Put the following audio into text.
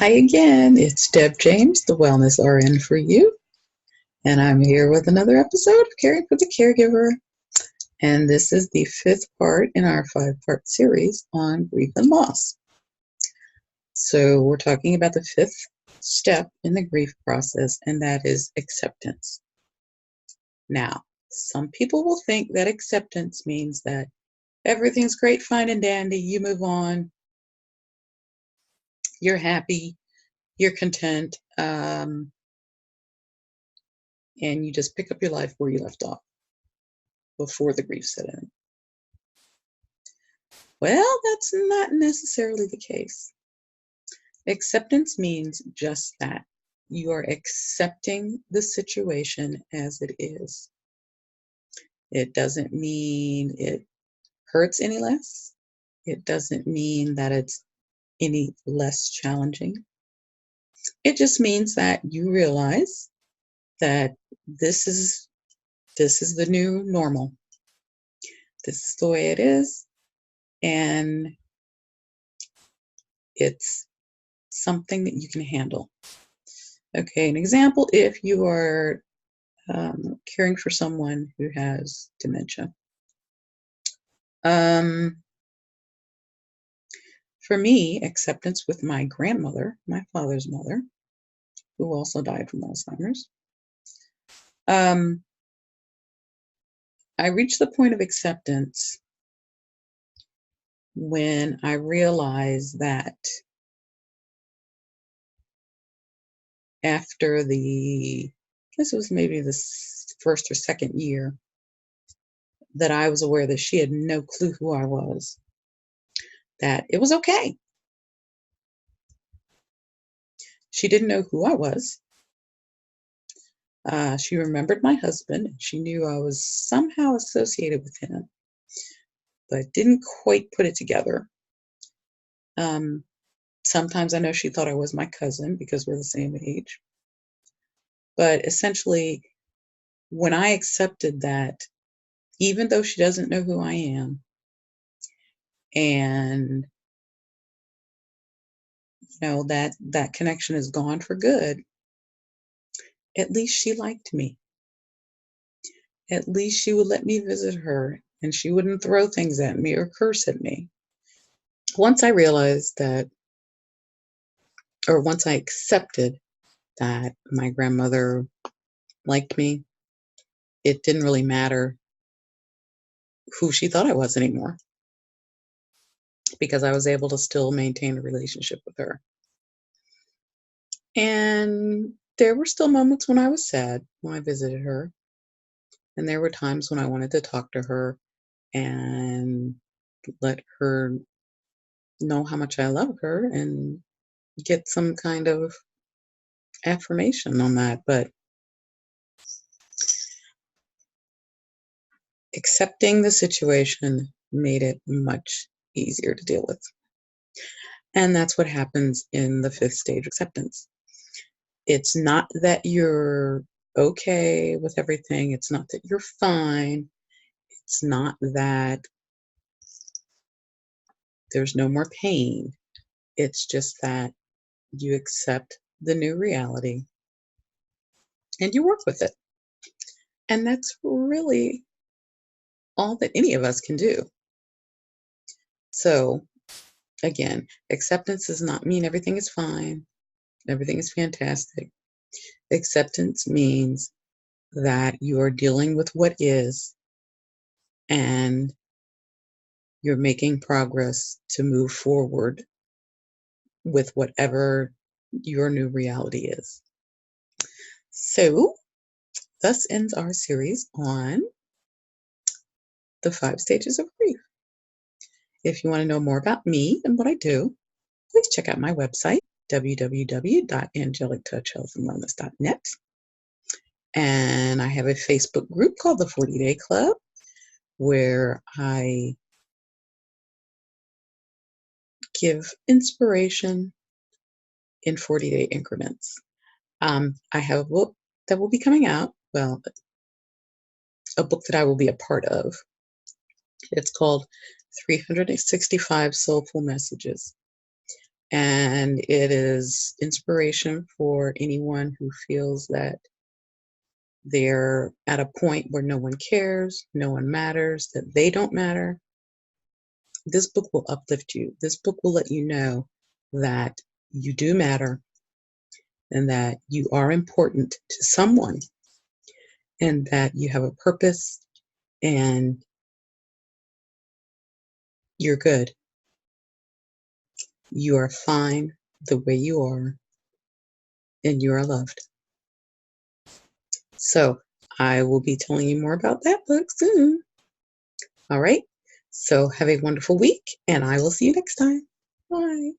Hi again, it's Deb James, the Wellness RN for you, and I'm here with another episode of Caring for the Caregiver, and this is the fifth part in our five-part series on grief and loss. So we're talking about the fifth step in the grief process, and that is acceptance. Now, some people will think that acceptance means that everything's great, fine, and dandy, you move on, you're happy, you're content, and you just pick up your life where you left off before the grief set in. Well, that's not necessarily the case. Acceptance means just that. You are accepting the situation as it is. It doesn't mean it hurts any less. It doesn't mean that it's any less challenging. It just means that you realize that this is the new normal. This is the way it is, and it's something that you can handle. Okay, an example, if you are caring for someone who has dementia. For me, acceptance with my grandmother, my father's mother, who also died from Alzheimer's, I reached the point of acceptance when I realized that after I guess it was maybe the first or second year, that I was aware that she had no clue who I was, that it was okay. She didn't know who I was. She remembered my husband, and she knew I was somehow associated with him, but didn't quite put it together. Sometimes I know she thought I was my cousin because we're the same age. But essentially, when I accepted that, even though she doesn't know who I am, and that connection is gone for good, at least she liked me. At least she would let me visit her, and she wouldn't throw things at me or curse at me. Once I realized that, or once I accepted that my grandmother liked me, it didn't really matter who she thought I was anymore, because I was able to still maintain a relationship with her. And there were still moments when I was sad when I visited her, and there were times when I wanted to talk to her and let her know how much I love her and get some kind of affirmation on that. But accepting the situation made it much easier to deal with. And that's what happens in the fifth stage, acceptance. It's not that you're okay with everything. It's not that you're fine. It's not that there's no more pain. It's just that you accept the new reality and you work with it. And that's really all that any of us can do. So, again, acceptance does not mean everything is fine, everything is fantastic. Acceptance means that you are dealing with what is, and you're making progress to move forward with whatever your new reality is. So, thus ends our series on the 5 stages of grief. If you want to know more about me and what I do, please check out my website, www.angelictouchhealthandwellness.net. And I have a Facebook group called the 40-Day Club, where I give inspiration in 40-day increments. I have a book that will be coming out, well, a book that I will be a part of. It's called 365 Soulful Messages. And it is is inspiration for anyone who feels that they're at a point where no one cares, no one matters, that they don't matter. This book will uplift you. This book will let you know that you do matter and that you are important to someone and that you have a purpose and you're good. You are fine the way you are and you are loved. So I will be telling you more about that book soon. All right. So have a wonderful week and I will see you next time. Bye.